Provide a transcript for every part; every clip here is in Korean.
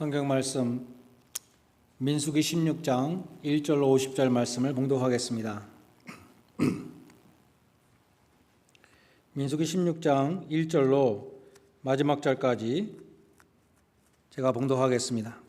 성경 말씀 민수기 16장 1절로 50절 말씀을 봉독하겠습니다. 민수기 16장 1절로 마지막 절까지 제가 봉독하겠습니다.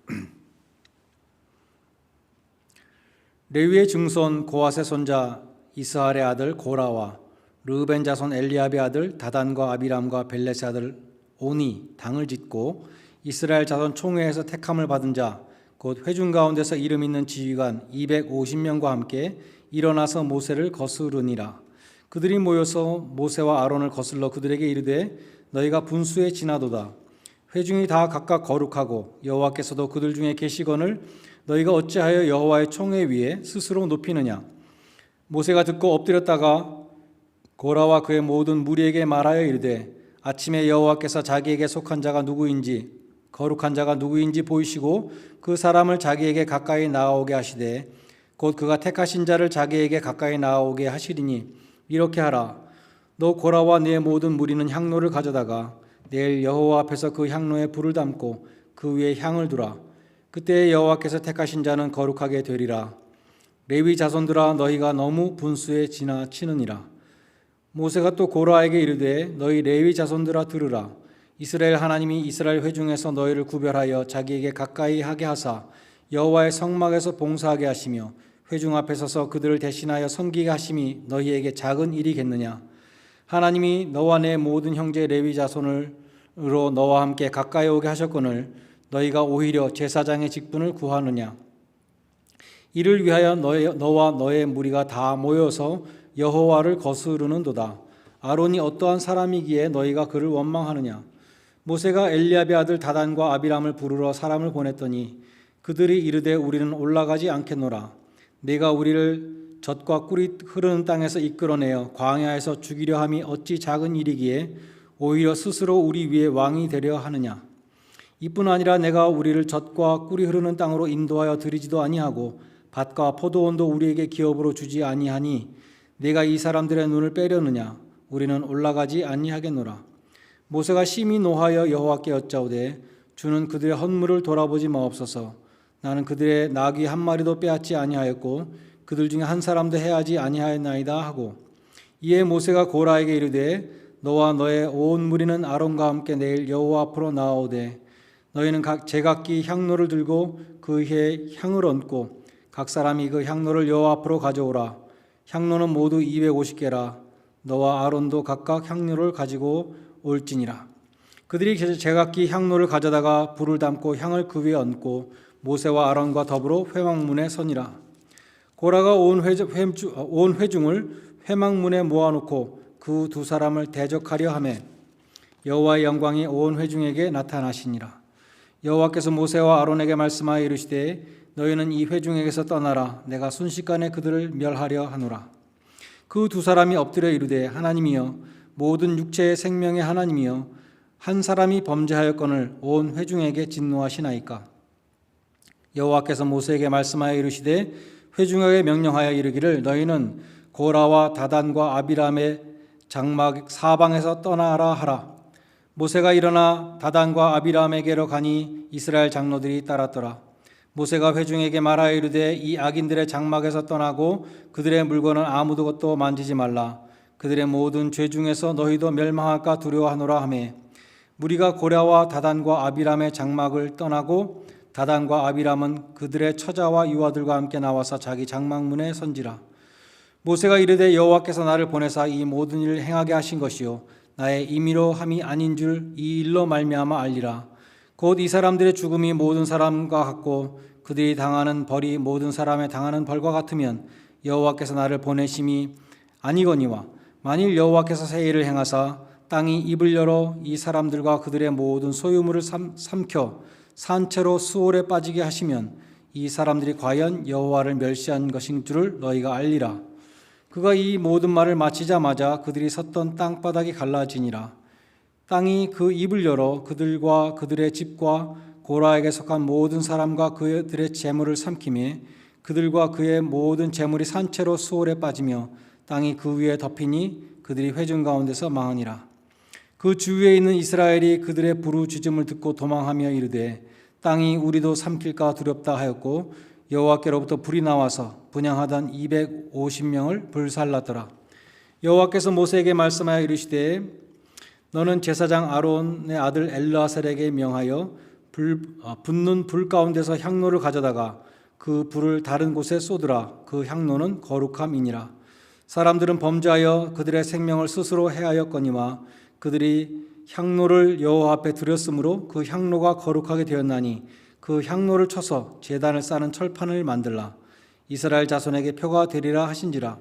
레위의 증손 고핫의 손자 이스할의 아들 고라와 르우벤 자손 엘리압의 아들 다단과 아비람과 벨렛의 아들 온이 당을 짓고 이스라엘 자손 총회에서 택함을 받은 자 곧 회중 가운데서 이름 있는 지휘관 250명과 함께 일어나서 모세를 거스르니라. 그들이 모여서 모세와 아론을 거슬러 그들에게 이르되 너희가 분수에 지나도다. 회중이 다 각각 거룩하고 여호와께서도 그들 중에 계시거늘 너희가 어찌하여 여호와의 총회 위에 스스로 높이느냐. 모세가 듣고 엎드렸다가 고라와 그의 모든 무리에게 말하여 이르되 아침에 여호와께서 자기에게 속한 자가 누구인지 거룩한 자가 누구인지 보이시고 그 사람을 자기에게 가까이 나아오게 하시되 곧 그가 택하신 자를 자기에게 가까이 나아오게 하시리니 이렇게 하라. 너 고라와 네 모든 무리는 향로를 가져다가 내일 여호와 앞에서 그 향로에 불을 담고 그 위에 향을 두라. 그때 여호와께서 택하신 자는 거룩하게 되리라. 레위 자손들아 너희가 너무 분수에 지나치느니라. 모세가 또 고라에게 이르되 너희 레위 자손들아 들으라. 이스라엘 하나님이 이스라엘 회중에서 너희를 구별하여 자기에게 가까이 하게 하사 여호와의 성막에서 봉사하게 하시며 회중 앞에 서서 그들을 대신하여 섬기게 하심이 너희에게 작은 일이겠느냐. 하나님이 너와 내 모든 형제 레위 자손으로 너와 함께 가까이 오게 하셨거늘 너희가 오히려 제사장의 직분을 구하느냐. 이를 위하여 너와 너의 무리가 다 모여서 여호와를 거스르는도다. 아론이 어떠한 사람이기에 너희가 그를 원망하느냐. 모세가 엘리압의 아들 다단과 아비람을 부르러 사람을 보냈더니 그들이 이르되 우리는 올라가지 않겠노라. 네가 우리를 젖과 꿀이 흐르는 땅에서 이끌어내어 광야에서 죽이려 함이 어찌 작은 일이기에 오히려 스스로 우리 위에 왕이 되려 하느냐. 이뿐 아니라 내가 우리를 젖과 꿀이 흐르는 땅으로 인도하여 드리지도 아니하고 밭과 포도원도 우리에게 기업으로 주지 아니하니 네가 이 사람들의 눈을 빼려느냐. 우리는 올라가지 아니하겠노라. 모세가 심히 노하여 여호와께 여짜오되 주는 그들의 헌물을 돌아보지 마옵소서. 나는 그들의 나귀 한 마리도 빼앗지 아니하였고 그들 중에 한 사람도 해하지 아니하였나이다 하고 이에 모세가 고라에게 이르되 너와 너의 온 무리는 아론과 함께 내일 여호와 앞으로 나아오되 너희는 각 제각기 향로를 들고 그의 향을 얹고 각 사람이 그 향로를 여호와 앞으로 가져오라. 향로는 모두 250개라. 너와 아론도 각각 향로를 가지고 올지니라. 그들이 제각기 향로를 가져다가 불을 담고 향을 그 위에 얹고 모세와 아론과 더불어 회막문에 서니라. 고라가 온 회중을 회막문에 모아놓고 그 두 사람을 대적하려 하매 여호와의 영광이 온 회중에게 나타나시니라. 여호와께서 모세와 아론에게 말씀하여 이르시되 너희는 이 회중에게서 떠나라. 내가 순식간에 그들을 멸하려 하노라. 그 두 사람이 엎드려 이르되 하나님이여 모든 육체의 생명의 하나님이여 한 사람이 범죄하였거늘 온 회중에게 진노하시나이까. 여호와께서 모세에게 말씀하여 이르시되 회중에게 명령하여 이르기를 너희는 고라와 다단과 아비람의 장막 사방에서 떠나라 하라. 모세가 일어나 다단과 아비람에게로 가니 이스라엘 장로들이 따랐더라. 모세가 회중에게 말하여 이르되 이 악인들의 장막에서 떠나고 그들의 물건은 아무것도 만지지 말라. 그들의 모든 죄 중에서 너희도 멸망할까 두려워하노라 하매 무리가 고라와 다단과 아비람의 장막을 떠나고 다단과 아비람은 그들의 처자와 유아들과 함께 나와서 자기 장막문에 선지라. 모세가 이르되 여호와께서 나를 보내사 이 모든 일을 행하게 하신 것이요 나의 임의로 함이 아닌 줄 이 일로 말미암아 알리라. 곧 이 사람들의 죽음이 모든 사람과 같고 그들이 당하는 벌이 모든 사람의 당하는 벌과 같으면 여호와께서 나를 보내심이 아니거니와 만일 여호와께서 새 일을 행하사 땅이 입을 열어 이 사람들과 그들의 모든 소유물을 삼켜 산채로 수월에 빠지게 하시면 이 사람들이 과연 여호와를 멸시한 것인 줄을 너희가 알리라. 그가 이 모든 말을 마치자마자 그들이 섰던 땅바닥이 갈라지니라. 땅이 그 입을 열어 그들과 그들의 집과 고라에게 속한 모든 사람과 그들의 재물을 삼키매 그들과 그의 모든 재물이 산채로 수월에 빠지며 땅이 그 위에 덮이니 그들이 회중 가운데서 망하니라. 그 주위에 있는 이스라엘이 그들의 부르짖음을 듣고 도망하며 이르되 땅이 우리도 삼킬까 두렵다 하였고 여호와께로부터 불이 나와서 분향하던 250명을 불살랐더라. 여호와께서 모세에게 말씀하여 이르시되 너는 제사장 아론의 아들 엘르아살에게 명하여 붙는 불 가운데서 향로를 가져다가 그 불을 다른 곳에 쏟으라. 그 향로는 거룩함이니라. 사람들은 범죄하여 그들의 생명을 스스로 해하였거니와 그들이 향로를 여호와 앞에 드렸으므로 그 향로가 거룩하게 되었나니 그 향로를 쳐서 제단을 쌓는 철판을 만들라. 이스라엘 자손에게 표가 되리라 하신지라.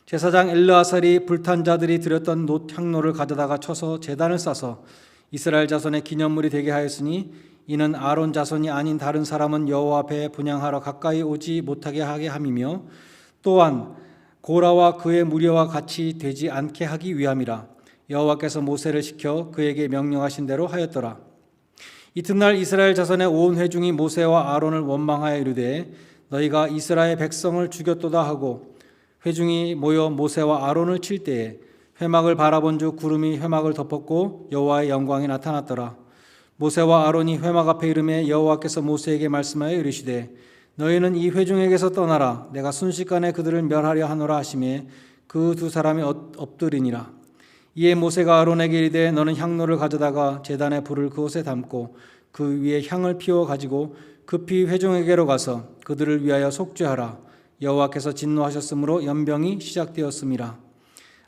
제사장 엘르아살이 불탄 자들이 드렸던 놋 향로를 가져다가 쳐서 제단을 쌓아서 이스라엘 자손의 기념물이 되게 하였으니 이는 아론 자손이 아닌 다른 사람은 여호와 앞에 분향하러 가까이 오지 못하게 하게 함이며 또한 고라와 그의 무리와 같이 되지 않게 하기 위함이라. 여호와께서 모세를 시켜 그에게 명령하신 대로 하였더라. 이튿날 이스라엘 자손의 온 회중이 모세와 아론을 원망하여 이르되 너희가 이스라엘 백성을 죽였도다 하고 회중이 모여 모세와 아론을 칠 때에 회막을 바라본 즉 구름이 회막을 덮었고 여호와의 영광이 나타났더라. 모세와 아론이 회막 앞에 이르매 여호와께서 모세에게 말씀하여 이르시되 너희는 이 회중에게서 떠나라. 내가 순식간에 그들을 멸하려 하노라 하시매 그 두 사람이 엎드리니라. 이에 모세가 아론에게 이르되 너는 향로를 가져다가 제단의 불을 그곳에 담고 그 위에 향을 피워 가지고 급히 회중에게로 가서 그들을 위하여 속죄하라. 여호와께서 진노하셨으므로 연병이 시작되었음이라.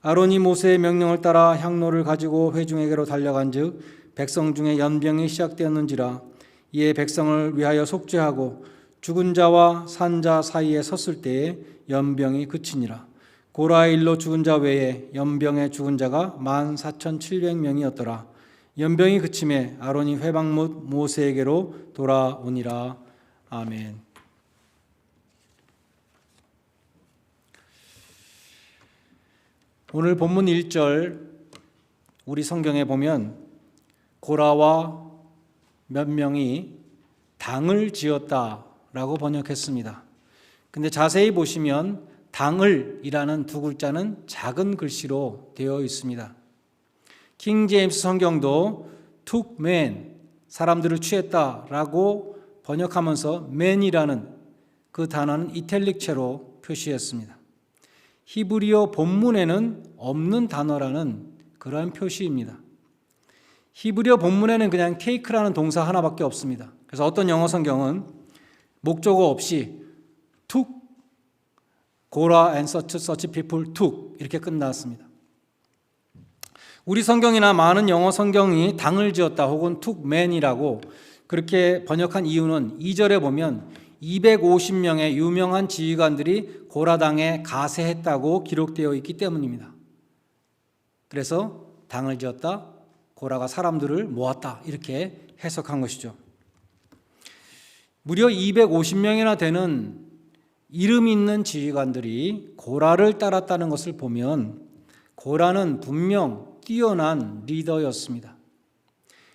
아론이 모세의 명령을 따라 향로를 가지고 회중에게로 달려간즉 백성 중에 연병이 시작되었는지라. 이에 백성을 위하여 속죄하고 죽은 자와 산 자 사이에 섰을 때에 연병이 그치니라. 고라의 일로 죽은 자 외에 연병에 죽은 자가 14,700명이었더라. 연병이 그침에 아론이 회막 못 모세에게로 돌아오니라. 아멘. 오늘 본문 1절 우리 성경에 보면 고라와 몇 명이 당을 지었다라고 번역했습니다. 근데 자세히 보시면 당을이라는 두 글자는 작은 글씨로 되어 있습니다. 킹 제임스 성경도 took men, 사람들을 취했다라고 번역하면서 man이라는 그 단어는 이탈릭체로 표시했습니다. 히브리어 본문에는 없는 단어라는 그러한 표시입니다. 히브리어 본문에는 그냥 take라는 동사 하나밖에 없습니다. 그래서 어떤 영어 성경은 목적어 없이 took, 고라 and such people took 이렇게 끝났습니다. 우리 성경이나 많은 영어 성경이 당을 지었다 혹은 took men이라고 그렇게 번역한 이유는 2절에 보면 250명의 유명한 지휘관들이 고라당에 가세했다고 기록되어 있기 때문입니다. 그래서 당을 지었다, 고라가 사람들을 모았다 이렇게 해석한 것이죠. 무려 250명이나 되는 이름 있는 지휘관들이 고라를 따랐다는 것을 보면 고라는 분명 뛰어난 리더였습니다.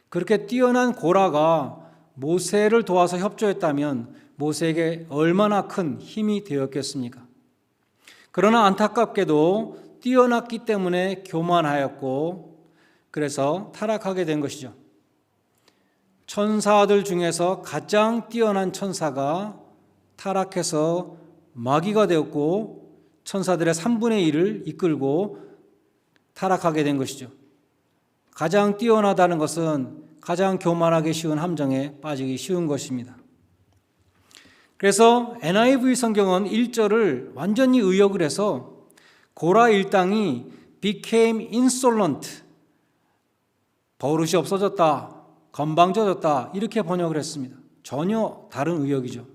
그렇게 뛰어난 고라가 모세를 도와서 협조했다면 모세에게 얼마나 큰 힘이 되었겠습니까? 그러나 안타깝게도 뛰어났기 때문에 교만하였고 그래서 타락하게 된 것이죠. 천사들 중에서 가장 뛰어난 천사가 타락해서 마귀가 되었고 천사들의 3분의 1을 이끌고 타락하게 된 것이죠. 가장 뛰어나다는 것은 가장 교만하기 쉬운 함정에 빠지기 쉬운 것입니다. 그래서 NIV 성경은 1절을 완전히 의역을 해서 고라 일당이 became insolent, 버릇이 없어졌다, 건방져졌다 이렇게 번역을 했습니다. 전혀 다른 의역이죠.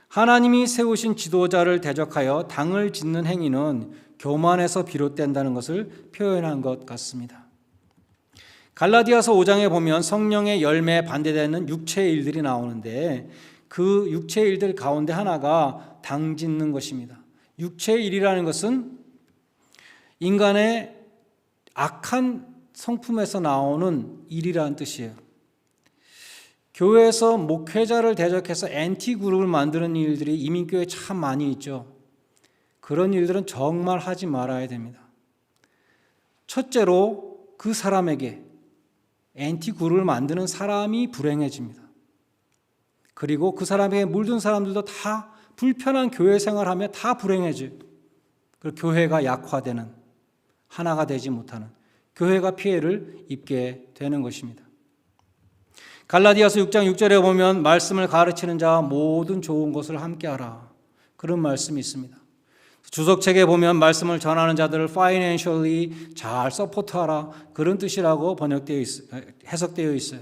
하나님이 세우신 지도자를 대적하여 당을 짓는 행위는 교만에서 비롯된다는 것을 표현한 것 같습니다. 갈라디아서 5장에 보면 성령의 열매에 반대되는 육체의 일들이 나오는데 그 육체의 일들 가운데 하나가 당 짓는 것입니다. 육체의 일이라는 것은 인간의 악한 성품에서 나오는 일이라는 뜻이에요. 교회에서 목회자를 대적해서 엔티그룹을 만드는 일들이 이민교회에 참 많이 있죠. 그런 일들은 정말 하지 말아야 됩니다. 첫째로 그 사람에게 엔티그룹을 만드는 사람이 불행해집니다. 그리고 그 사람에게 물든 사람들도 다 불편한 교회 생활하며 다 불행해져요. 그리고 교회가 약화되는, 하나가 되지 못하는, 교회가 피해를 입게 되는 것입니다. 갈라디아서 6장 6절에 보면 말씀을 가르치는 자와 모든 좋은 것을 함께하라, 그런 말씀이 있습니다. 주석책에 보면 말씀을 전하는 자들을 financially 잘 서포트하라, 그런 뜻이라고 해석되어 있어요.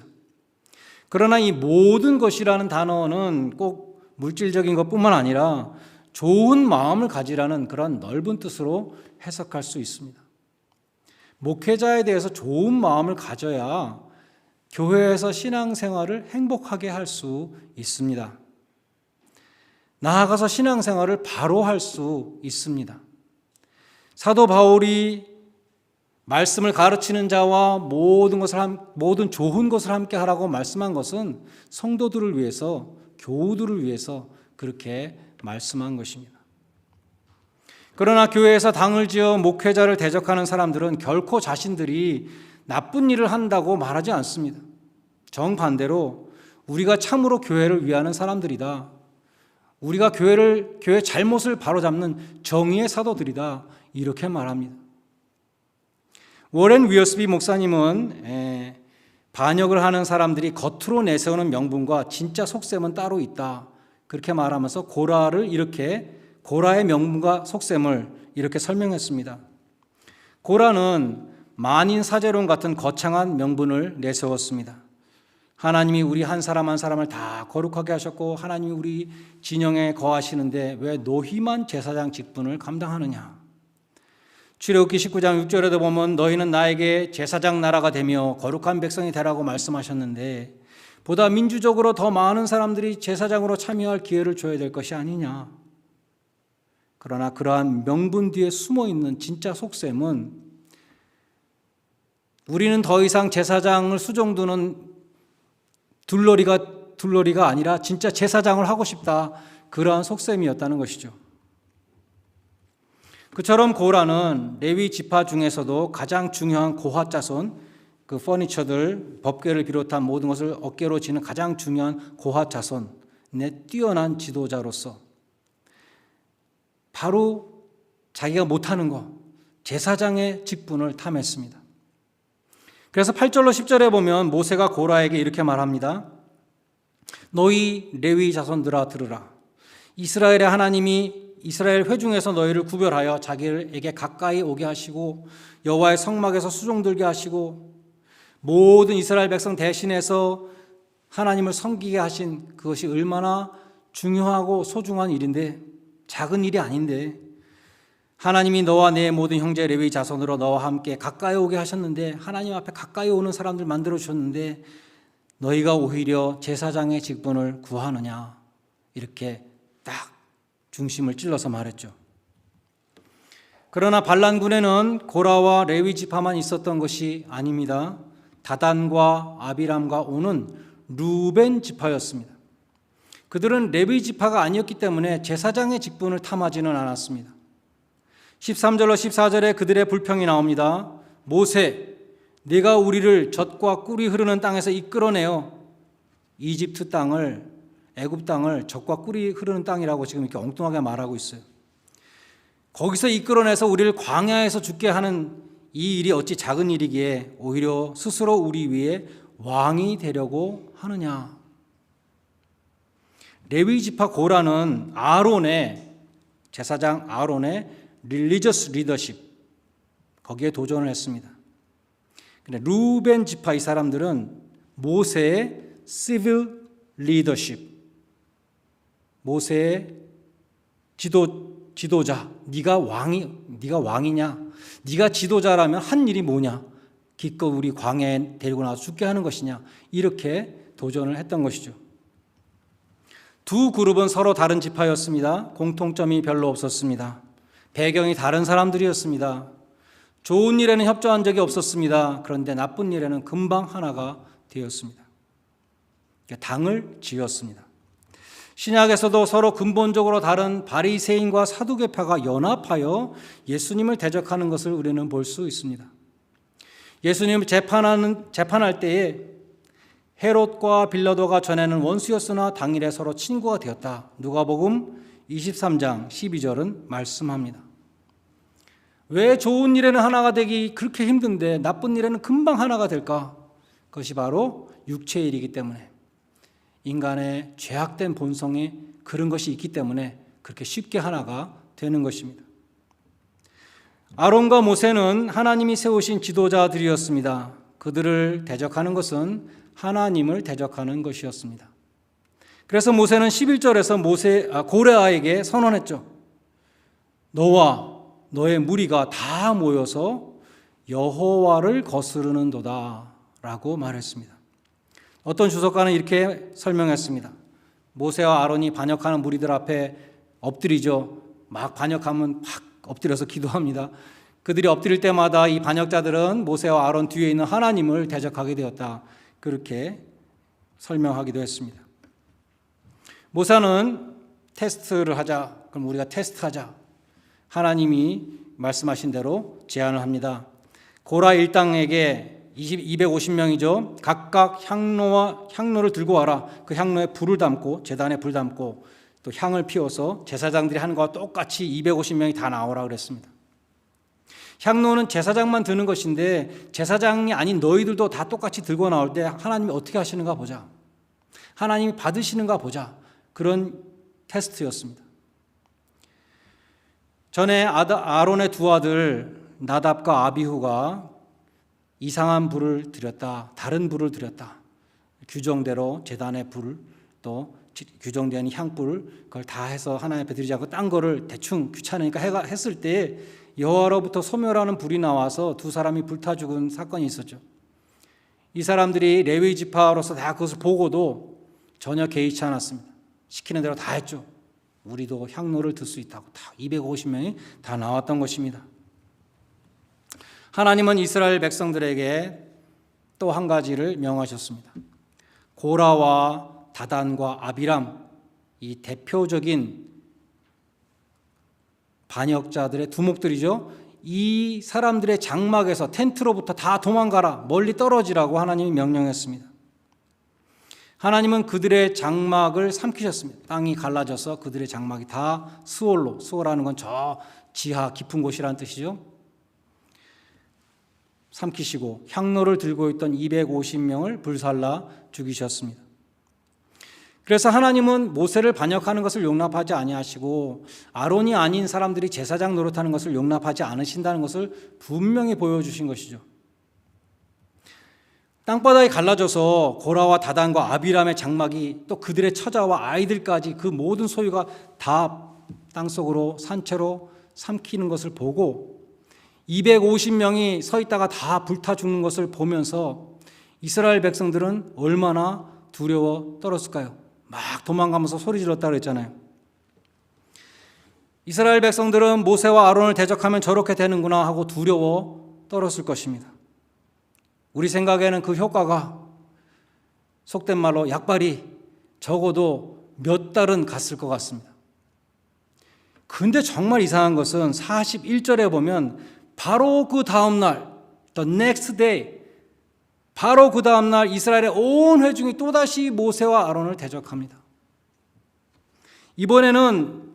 그러나 이 모든 것이라는 단어는 꼭 물질적인 것뿐만 아니라 좋은 마음을 가지라는 그런 넓은 뜻으로 해석할 수 있습니다. 목회자에 대해서 좋은 마음을 가져야 교회에서 신앙생활을 행복하게 할 수 있습니다. 나아가서 신앙생활을 바로 할 수 있습니다. 사도 바울이 말씀을 가르치는 자와 모든 좋은 것을 함께 하라고 말씀한 것은 성도들을 위해서, 교우들을 위해서 그렇게 말씀한 것입니다. 그러나 교회에서 당을 지어 목회자를 대적하는 사람들은 결코 자신들이 나쁜 일을 한다고 말하지 않습니다. 정반대로 우리가 참으로 교회를 위하는 사람들이다, 우리가 교회 잘못을 바로잡는 정의의 사도들이다, 이렇게 말합니다. 워렌 위어스비 목사님은 반역을 하는 사람들이 겉으로 내세우는 명분과 진짜 속셈은 따로 있다, 그렇게 말하면서 고라의 명분과 속셈을 이렇게 설명했습니다. 고라는 만인 사제론 같은 거창한 명분을 내세웠습니다. 하나님이 우리 한 사람 한 사람을 다 거룩하게 하셨고 하나님이 우리 진영에 거하시는데 왜 너희만 제사장 직분을 감당하느냐. 출애굽기 19장 6절에도 보면 너희는 나에게 제사장 나라가 되며 거룩한 백성이 되라고 말씀하셨는데 보다 민주적으로 더 많은 사람들이 제사장으로 참여할 기회를 줘야 될 것이 아니냐. 그러나 그러한 명분 뒤에 숨어있는 진짜 속셈은 우리는 더 이상 제사장을 수종두는 둘러리가 아니라 진짜 제사장을 하고 싶다, 그러한 속셈이었다는 것이죠. 그처럼 고라는 레위 지파 중에서도 가장 중요한 고핫 자손, 그 퍼니처들, 법궤를 비롯한 모든 것을 어깨로 지는 가장 중요한 고핫 자손의 뛰어난 지도자로서 바로 자기가 못하는 것, 제사장의 직분을 탐했습니다. 그래서 8절로 10절에 보면 모세가 고라에게 이렇게 말합니다. 너희 레위 자손들아 들으라. 이스라엘의 하나님이 이스라엘 회중에서 너희를 구별하여 자기에게 가까이 오게 하시고 여호와의 성막에서 수종들게 하시고 모든 이스라엘 백성 대신해서 하나님을 섬기게 하신 그것이 얼마나 중요하고 소중한 일인데, 작은 일이 아닌데, 하나님이 너와 내 모든 형제 레위 자손으로 너와 함께 가까이 오게 하셨는데, 하나님 앞에 가까이 오는 사람들 만들어 주셨는데 너희가 오히려 제사장의 직분을 구하느냐, 이렇게 딱 중심을 찔러서 말했죠. 그러나 반란군에는 고라와 레위 지파만 있었던 것이 아닙니다. 다단과 아비람과 오는 루벤 지파였습니다. 그들은 레위 지파가 아니었기 때문에 제사장의 직분을 탐하지는 않았습니다. 13절로 14절에 그들의 불평이 나옵니다. 모세, 네가 우리를 젖과 꿀이 흐르는 땅에서 이끌어내어 이집트 땅을, 애굽 땅을 젖과 꿀이 흐르는 땅이라고 지금 이렇게 엉뚱하게 말하고 있어요. 거기서 이끌어내서 우리를 광야에서 죽게 하는 이 일이 어찌 작은 일이기에 오히려 스스로 우리 위에 왕이 되려고 하느냐. 레위 지파 고라는 제사장 아론의 릴리저스 리더십, 거기에 도전을 했습니다. 근데 루벤 지파 이 사람들은 모세의 시빌 리더십, 모세의 지도자, 네가 왕이냐, 네가 지도자라면 한 일이 뭐냐, 기껏 우리 광야에 데리고 나와서 죽게 하는 것이냐, 이렇게 도전을 했던 것이죠. 두 그룹은 서로 다른 지파였습니다. 공통점이 별로 없었습니다. 배경이 다른 사람들이었습니다. 좋은 일에는 협조한 적이 없었습니다. 그런데 나쁜 일에는 금방 하나가 되었습니다. 당을 지었습니다. 신약에서도 서로 근본적으로 다른 바리새인과 사두개파가 연합하여 예수님을 대적하는 것을 우리는 볼 수 있습니다. 예수님을 재판할 때에 헤롯과 빌라도가 전에는 원수였으나 당일에 서로 친구가 되었다. 누가복음 23장 12절은 말씀합니다. 왜 좋은 일에는 하나가 되기 그렇게 힘든데 나쁜 일에는 금방 하나가 될까? 그것이 바로 육체의 일이기 때문에, 인간의 죄악된 본성에 그런 것이 있기 때문에 그렇게 쉽게 하나가 되는 것입니다. 아론과 모세는 하나님이 세우신 지도자들이었습니다. 그들을 대적하는 것은 하나님을 대적하는 것이었습니다. 그래서 모세는 11절에서 고레아에게 선언했죠. 너와 너의 무리가 다 모여서 여호와를 거스르는도다 라고 말했습니다. 어떤 주석가는 이렇게 설명했습니다. 모세와 아론이 반역하는 무리들 앞에 엎드리죠. 막 반역하면 막 엎드려서 기도합니다. 그들이 엎드릴 때마다 이 반역자들은 모세와 아론 뒤에 있는 하나님을 대적하게 되었다. 그렇게 설명하기도 했습니다. 모세는 테스트를 하자. 그럼 우리가 테스트하자. 하나님이 말씀하신 대로 제안을 합니다. 고라 일당에게 250명이죠. 각각 향로를 들고 와라. 그 향로에 불을 담고, 제단에 불 담고 또 향을 피워서 제사장들이 하는 것과 똑같이 250명이 다 나오라 그랬습니다. 향로는 제사장만 드는 것인데 제사장이 아닌 너희들도 다 똑같이 들고 나올 때 하나님이 어떻게 하시는가 보자. 하나님이 받으시는가 보자. 그런 테스트였습니다. 전에 아론의 두 아들 나답과 아비후가 이상한 불을 드렸다. 다른 불을 드렸다. 규정대로 제단의 불, 또 규정된 향불, 그걸 다 해서 하나님 앞에 드리지 않고 딴 거를 대충 귀찮으니까 했을 때 여호와로부터 소멸하는 불이 나와서 두 사람이 불타 죽은 사건이 있었죠. 이 사람들이 레위 지파로서 다 그것을 보고도 전혀 개의치 않았습니다. 시키는 대로 다 했죠. 우리도 향로를 들 수 있다고 다 250명이 다 나왔던 것입니다. 하나님은 이스라엘 백성들에게 또 한 가지를 명하셨습니다. 고라와 다단과 아비람, 이 대표적인 반역자들의 두목들이죠. 이 사람들의 장막에서 텐트로부터 다 도망가라, 멀리 떨어지라고 하나님이 명령했습니다. 하나님은 그들의 장막을 삼키셨습니다. 땅이 갈라져서 그들의 장막이 다 수월하는 건 저 지하 깊은 곳이라는 뜻이죠. 삼키시고 향로를 들고 있던 250명을 불살라 죽이셨습니다. 그래서 하나님은 모세를 반역하는 것을 용납하지 아니하시고 아론이 아닌 사람들이 제사장 노릇하는 것을 용납하지 않으신다는 것을 분명히 보여주신 것이죠. 땅바닥이 갈라져서 고라와 다단과 아비람의 장막이 또 그들의 처자와 아이들까지 그 모든 소유가 다 땅속으로 산채로 삼키는 것을 보고 250명이 서 있다가 다 불타 죽는 것을 보면서 이스라엘 백성들은 얼마나 두려워 떨었을까요? 막 도망가면서 소리 질렀다 그랬잖아요. 이스라엘 백성들은 모세와 아론을 대적하면 저렇게 되는구나 하고 두려워 떨었을 것입니다. 우리 생각에는 그 효과가 속된 말로 약발이 적어도 몇 달은 갔을 것 같습니다. 근데 정말 이상한 것은 41절에 보면 바로 그 다음 날, the next day, 바로 그 다음 날 이스라엘의 온 회중이 또다시 모세와 아론을 대적합니다. 이번에는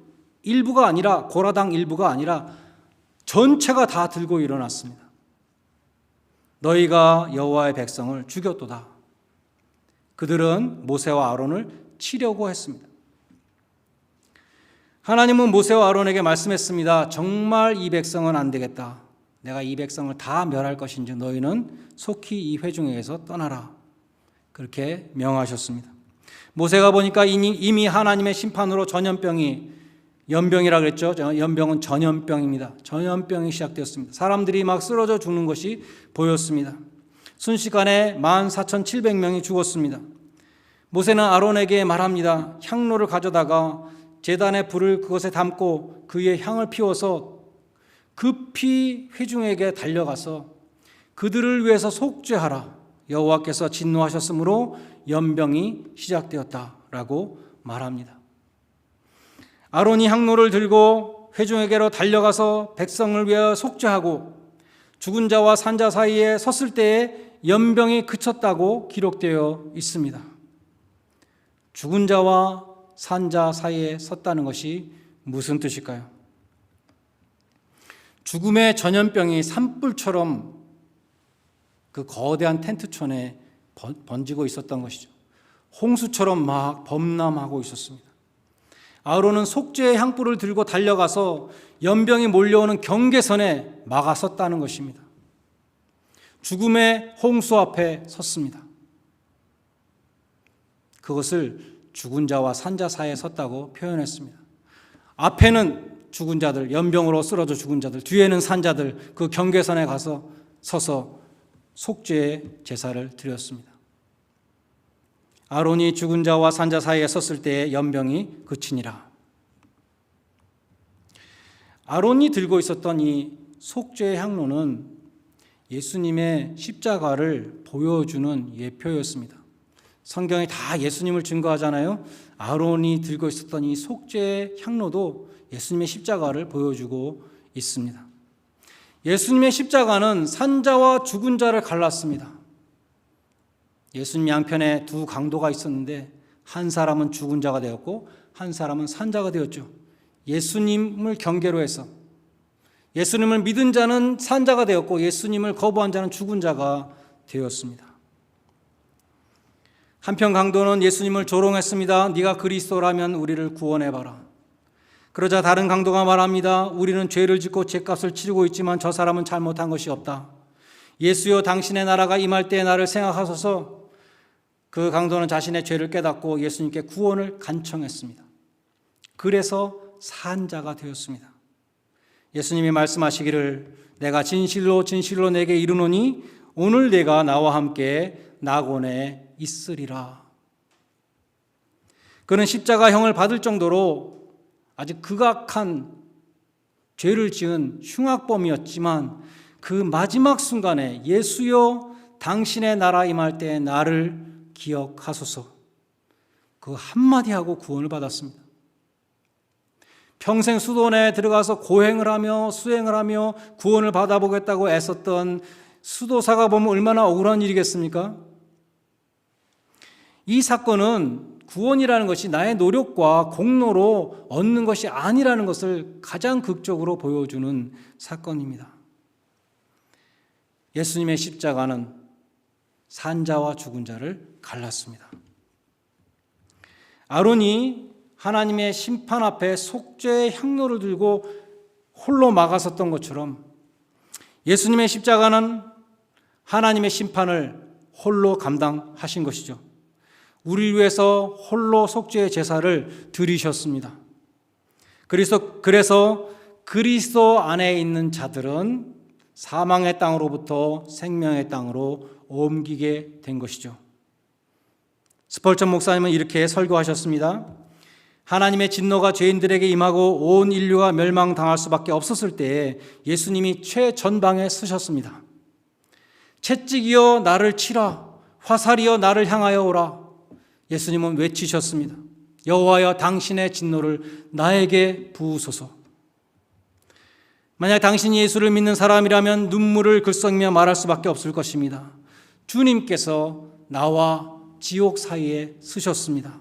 일부가 아니라 고라당 일부가 아니라 전체가 다 들고 일어났습니다. 너희가 여호와의 백성을 죽였도다. 그들은 모세와 아론을 치려고 했습니다. 하나님은 모세와 아론에게 말씀했습니다. 정말 이 백성은 안 되겠다. 내가 이 백성을 다 멸할 것인지 너희는 속히 이 회중에게서 떠나라. 그렇게 명하셨습니다. 모세가 보니까 이미 하나님의 심판으로 전염병이, 연병이라 그랬죠. 연병은 전염병입니다. 전염병이 시작되었습니다. 사람들이 막 쓰러져 죽는 것이 보였습니다. 순식간에 14,700명이 죽었습니다. 모세는 아론에게 말합니다. 향로를 가져다가 제단의 불을 그것에 담고 그 위에 향을 피워서 급히 회중에게 달려가서 그들을 위해서 속죄하라. 여호와께서 진노하셨으므로 연병이 시작되었다라고 말합니다. 아론이 향로를 들고 회중에게로 달려가서 백성을 위하여 속죄하고 죽은 자와 산 자 사이에 섰을 때에 연병이 그쳤다고 기록되어 있습니다. 죽은 자와 산 자 사이에 섰다는 것이 무슨 뜻일까요? 죽음의 전염병이 산불처럼 그 거대한 텐트촌에 번지고 있었던 것이죠. 홍수처럼 막 범람하고 있었습니다. 아론은 속죄의 향불을 들고 달려가서 연병이 몰려오는 경계선에 막아섰다는 것입니다. 죽음의 홍수 앞에 섰습니다. 그것을 죽은 자와 산 자 사이에 섰다고 표현했습니다. 앞에는 죽은 자들, 연병으로 쓰러져 죽은 자들, 뒤에는 산 자들, 그 경계선에 가서 서서 속죄의 제사를 드렸습니다. 아론이 죽은 자와 산 자 사이에 섰을 때에 연병이 그치니라. 아론이 들고 있었던 이 속죄의 향로는 예수님의 십자가를 보여주는 예표였습니다. 성경이 다 예수님을 증거하잖아요. 아론이 들고 있었던 이 속죄의 향로도 예수님의 십자가를 보여주고 있습니다. 예수님의 십자가는 산자와 죽은 자를 갈랐습니다. 예수님 양편에 두 강도가 있었는데 한 사람은 죽은 자가 되었고 한 사람은 산자가 되었죠. 예수님을 경계로 해서 예수님을 믿은 자는 산자가 되었고 예수님을 거부한 자는 죽은 자가 되었습니다. 한편 강도는 예수님을 조롱했습니다. 네가 그리스도라면 우리를 구원해봐라. 그러자 다른 강도가 말합니다. 우리는 죄를 짓고 죄값을 치르고 있지만 저 사람은 잘못한 것이 없다. 예수여 당신의 나라가 임할 때에 나를 생각하소서. 그 강도는 자신의 죄를 깨닫고 예수님께 구원을 간청했습니다. 그래서 산자가 되었습니다. 예수님이 말씀하시기를 내가 진실로 진실로 내게 이르노니 오늘 내가 나와 함께 낙원에 있으리라. 그는 십자가형을 받을 정도로 아주 극악한 죄를 지은 흉악범이었지만 그 마지막 순간에 예수여 당신의 나라 임할 때에 나를 기억하소서, 그 한마디 하고 구원을 받았습니다. 평생 수도원에 들어가서 고행을 하며 수행을 하며 구원을 받아보겠다고 애썼던 수도사가 보면 얼마나 억울한 일이겠습니까? 이 사건은 구원이라는 것이 나의 노력과 공로로 얻는 것이 아니라는 것을 가장 극적으로 보여주는 사건입니다. 예수님의 십자가는 산자와 죽은 자를 갈랐습니다. 아론이 하나님의 심판 앞에 속죄의 향로를 들고 홀로 막아섰던 것처럼 예수님의 십자가는 하나님의 심판을 홀로 감당하신 것이죠. 우리를 위해서 홀로 속죄의 제사를 드리셨습니다. 그래서 그리스도 안에 있는 자들은 사망의 땅으로부터 생명의 땅으로 옮기게 된 것이죠. 스펄전 목사님은 이렇게 설교하셨습니다. 하나님의 진노가 죄인들에게 임하고 온 인류가 멸망당할 수밖에 없었을 때에 예수님이 최전방에 서셨습니다. 채찍이여 나를 치라, 화살이여 나를 향하여 오라. 예수님은 외치셨습니다. 여호와여 당신의 진노를 나에게 부으소서. 만약 당신이 예수를 믿는 사람이라면 눈물을 글썽이며 말할 수밖에 없을 것입니다. 주님께서 나와 지옥 사이에 서셨습니다.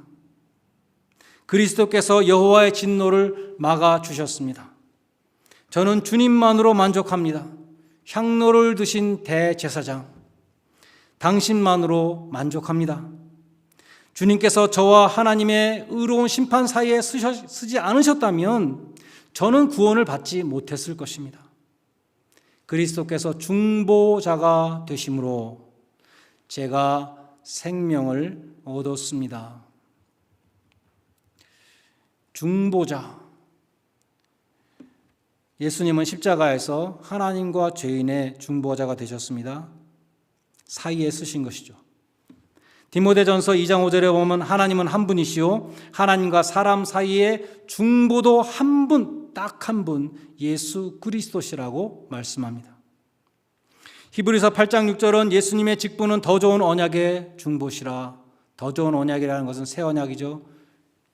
그리스도께서 여호와의 진노를 막아주셨습니다. 저는 주님만으로 만족합니다. 향로를 드신 대제사장, 당신만으로 만족합니다. 주님께서 저와 하나님의 의로운 심판 사이에 서지 않으셨다면 저는 구원을 받지 못했을 것입니다. 그리스도께서 중보자가 되심으로 제가 생명을 얻었습니다. 중보자. 예수님은 십자가에서 하나님과 죄인의 중보자가 되셨습니다. 사이에 서신 것이죠. 디모데전서 2장 5절에 보면 하나님은 한 분이시요 하나님과 사람 사이에 중보도 한 분, 딱 한 분, 예수 그리스도시라고 말씀합니다. 히브리서 8장 6절은 예수님의 직분은 더 좋은 언약의 중보시라. 더 좋은 언약이라는 것은 새 언약이죠.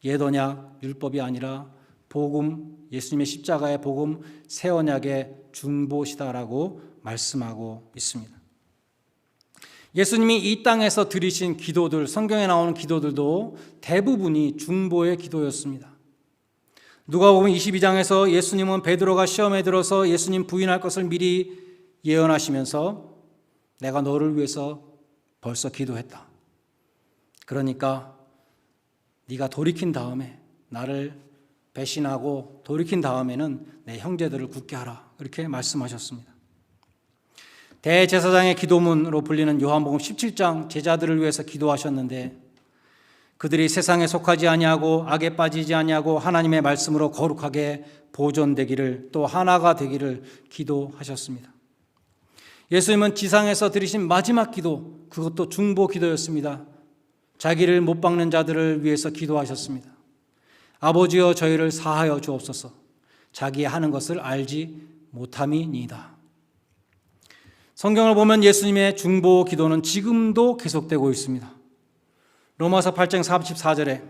옛 언약, 율법이 아니라 복음, 예수님의 십자가의 복음, 새 언약의 중보시다라고 말씀하고 있습니다. 예수님이 이 땅에서 드리신 기도들, 성경에 나오는 기도들도 대부분이 중보의 기도였습니다. 누가복음 22장에서 예수님은 베드로가 시험에 들어서 예수님 부인할 것을 미리 예언하시면서 내가 너를 위해서 벌써 기도했다. 그러니까 네가 돌이킨 다음에, 나를 배신하고 돌이킨 다음에는 내 형제들을 굳게 하라, 이렇게 말씀하셨습니다. 대제사장의 기도문으로 불리는 요한복음 17장, 제자들을 위해서 기도하셨는데 그들이 세상에 속하지 아니하고 악에 빠지지 아니하고 하나님의 말씀으로 거룩하게 보존되기를, 또 하나가 되기를 기도하셨습니다. 예수님은 지상에서 드리신 마지막 기도, 그것도 중보 기도였습니다. 자기를 못 박는 자들을 위해서 기도하셨습니다. 아버지여 저희를 사하여 주옵소서. 자기 하는 것을 알지 못함이니이다. 성경을 보면 예수님의 중보 기도는 지금도 계속되고 있습니다. 로마서 8장 34절에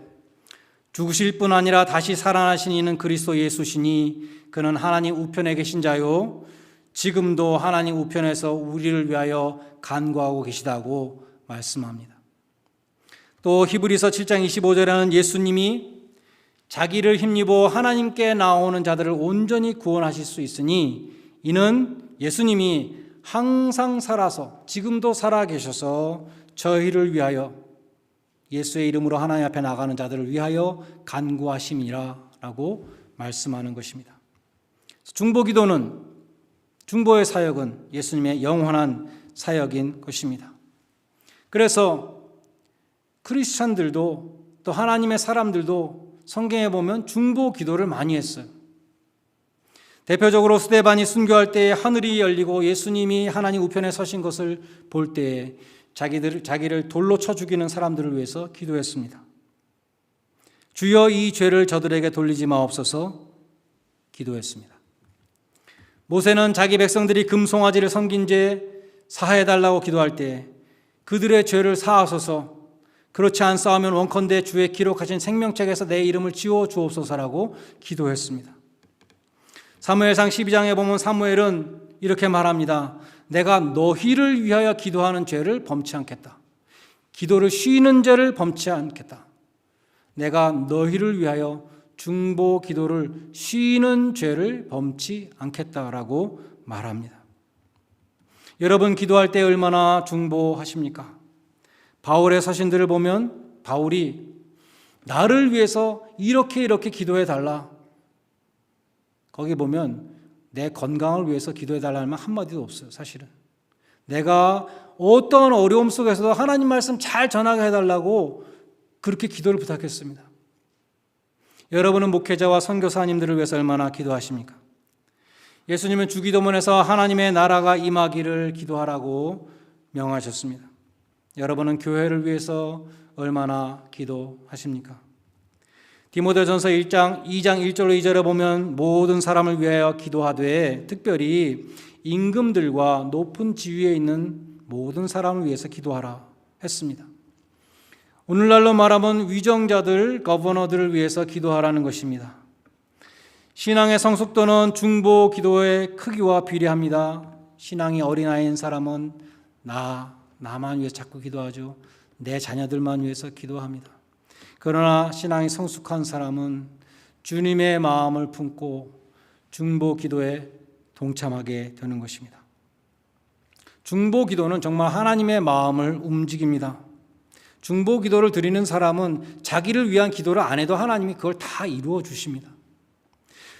죽으실 뿐 아니라 다시 살아나신 이는 그리스도 예수시니 그는 하나님 우편에 계신 자요 지금도 하나님 우편에서 우리를 위하여 간구하고 계시다고 말씀합니다. 또 히브리서 7장 25절에는 예수님이 자기를 힘입어 하나님께 나오는 자들을 온전히 구원하실 수 있으니 이는 예수님이 항상 살아서 지금도 살아 계셔서 저희를 위하여, 예수의 이름으로 하나님 앞에 나가는 자들을 위하여 간구하심이라 라고 말씀하는 것입니다. 중보기도는, 중보의 사역은 예수님의 영원한 사역인 것입니다. 그래서 크리스찬들도 또 하나님의 사람들도 성경에 보면 중보기도를 많이 했어요. 대표적으로 스데반이 순교할 때에 하늘이 열리고 예수님이 하나님 우편에 서신 것을 볼 때에 자기를 돌로 쳐 죽이는 사람들을 위해서 기도했습니다. 주여 이 죄를 저들에게 돌리지 마옵소서 기도했습니다. 모세는 자기 백성들이 금송아지를 섬긴 죄 사해달라고 기도할 때 그들의 죄를 사하소서, 그렇지 않사오면 원컨대 주의 기록하신 생명책에서 내 이름을 지워 주옵소서라고 기도했습니다. 사무엘상 12장에 보면 사무엘은 이렇게 말합니다. 내가 너희를 위하여 기도하는 죄를 범치 않겠다. 기도를 쉬는 죄를 범치 않겠다. 내가 너희를 위하여 중보 기도를 쉬는 죄를 범치 않겠다라고 말합니다. 여러분 기도할 때 얼마나 중보하십니까? 바울의 서신들을 보면 바울이 나를 위해서 이렇게 기도해 달라. 거기 보면 내 건강을 위해서 기도해 달라는 말 한마디도 없어요. 사실은 내가 어떤 어려움 속에서도 하나님 말씀 잘 전하게 해달라고 그렇게 기도를 부탁했습니다. 여러분은 목회자와 선교사님들을 위해서 얼마나 기도하십니까? 예수님은 주기도문에서 하나님의 나라가 임하기를 기도하라고 명하셨습니다. 여러분은 교회를 위해서 얼마나 기도하십니까? 디모데전서 2장 1절로 2절에 보면 모든 사람을 위하여 기도하되 특별히 임금들과 높은 지위에 있는 모든 사람을 위해서 기도하라 했습니다. 오늘날로 말하면 위정자들, 거버너들을 위해서 기도하라는 것입니다. 신앙의 성숙도는 중보 기도의 크기와 비례합니다. 신앙이 어린아이인 사람은 나만 위해서 자꾸 기도하죠. 내 자녀들만 위해서 기도합니다. 그러나 신앙이 성숙한 사람은 주님의 마음을 품고 중보 기도에 동참하게 되는 것입니다. 중보 기도는 정말 하나님의 마음을 움직입니다. 중보 기도를 드리는 사람은 자기를 위한 기도를 안 해도 하나님이 그걸 다 이루어 주십니다.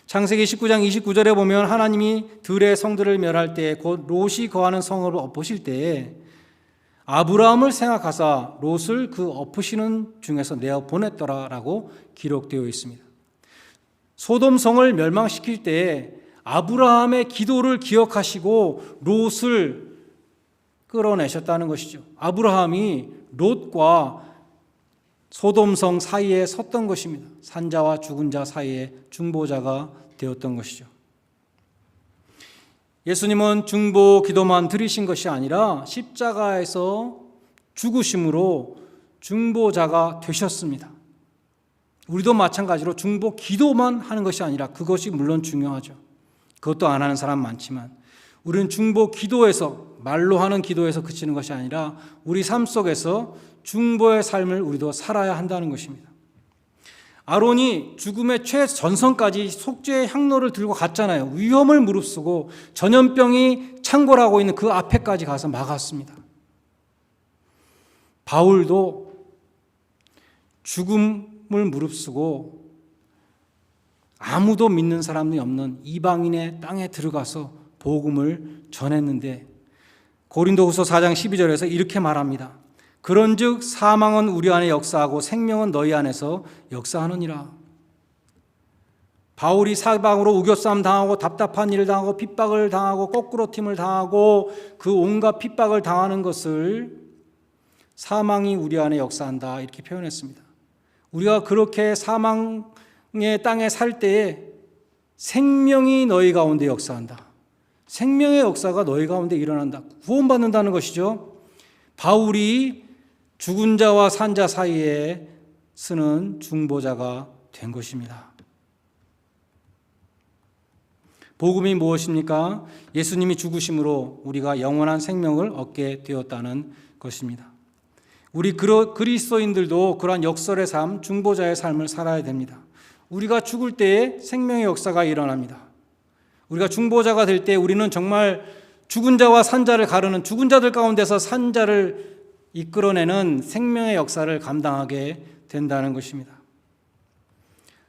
창세기 19장 29절에 보면 하나님이 들의 성들을 멸할 때 곧 롯이 거하는 성을 엎으실 때에 아브라함을 생각하사 롯을 그 엎으시는 중에서 내어 보냈더라라고 기록되어 있습니다. 소돔성을 멸망시킬 때에 아브라함의 기도를 기억하시고 롯을 끌어내셨다는 것이죠. 아브라함이 롯과 소돔성 사이에 섰던 것입니다. 산자와 죽은 자 사이에 중보자가 되었던 것이죠. 예수님은 중보 기도만 드리신 것이 아니라 십자가에서 죽으심으로 중보자가 되셨습니다. 우리도 마찬가지로 중보 기도만 하는 것이 아니라, 그것이 물론 중요하죠. 그것도 안 하는 사람 많지만 우리는 중보 기도에서, 말로 하는 기도에서 그치는 것이 아니라 우리 삶 속에서 중보의 삶을 우리도 살아야 한다는 것입니다. 아론이 죽음의 최전선까지 속죄의 향로를 들고 갔잖아요. 위험을 무릅쓰고 전염병이 창궐하고 있는 그 앞에까지 가서 막았습니다. 바울도 죽음을 무릅쓰고 아무도 믿는 사람이 없는 이방인의 땅에 들어가서 복음을 전했는데, 고린도후서 4장 12절에서 이렇게 말합니다. 그런즉 사망은 우리 안에 역사하고 생명은 너희 안에서 역사하느니라. 바울이 사방으로 우겨싸움 당하고 답답한 일을 당하고 핍박을 당하고 거꾸로 팀을 당하고 그 온갖 핍박을 당하는 것을 사망이 우리 안에 역사한다 이렇게 표현했습니다. 우리가 그렇게 사망의 땅에 살 때에 생명이 너희 가운데 역사한다. 생명의 역사가 너희 가운데 일어난다. 구원받는다는 것이죠. 바울이 죽은 자와 산 자 사이에 쓰는 중보자가 된 것입니다. 복음이 무엇입니까? 예수님이 죽으심으로 우리가 영원한 생명을 얻게 되었다는 것입니다. 우리 그리스도인들도 그러한 역설의 삶, 중보자의 삶을 살아야 됩니다. 우리가 죽을 때에 생명의 역사가 일어납니다. 우리가 중보자가 될 때 우리는 정말 죽은 자와 산 자를 가르는, 죽은 자들 가운데서 산 자를 이끌어내는 생명의 역사를 감당하게 된다는 것입니다.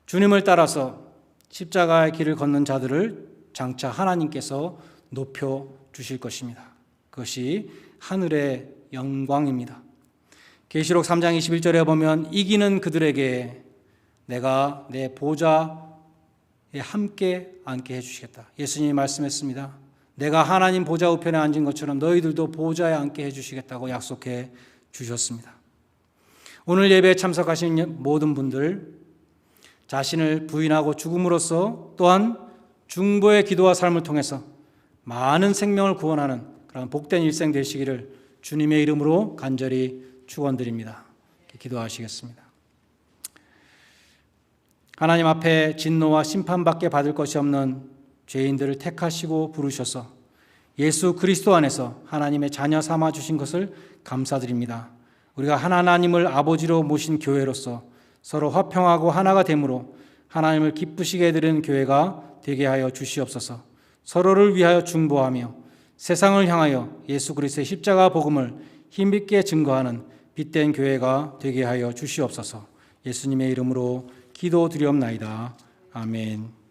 주님을 따라서 십자가의 길을 걷는 자들을 장차 하나님께서 높여 주실 것입니다. 그것이 하늘의 영광입니다. 계시록 3장 21절에 보면 이기는 그들에게 내가 내 보좌에 함께 앉게 해주시겠다. 예수님이 말씀했습니다. 내가 하나님 보좌 우편에 앉은 것처럼 너희들도 보좌에 앉게 해주시겠다고 약속해 주셨습니다. 오늘 예배에 참석하신 모든 분들, 자신을 부인하고 죽음으로써 또한 중보의 기도와 삶을 통해서 많은 생명을 구원하는 그런 복된 일생 되시기를 주님의 이름으로 간절히 축원드립니다. 기도하시겠습니다. 하나님 앞에 진노와 심판밖에 받을 것이 없는 죄인들을 택하시고 부르셔서 예수 그리스도 안에서 하나님의 자녀 삼아 주신 것을 감사드립니다. 우리가 하나님을 아버지로 모신 교회로서 서로 화평하고 하나가 됨으로 하나님을 기쁘시게 해드리는 교회가 되게 하여 주시옵소서. 서로를 위하여 중보하며 세상을 향하여 예수 그리스도의 십자가 복음을 힘있게 증거하는 빛된 교회가 되게 하여 주시옵소서. 예수님의 이름으로 기도드리옵나이다. 아멘.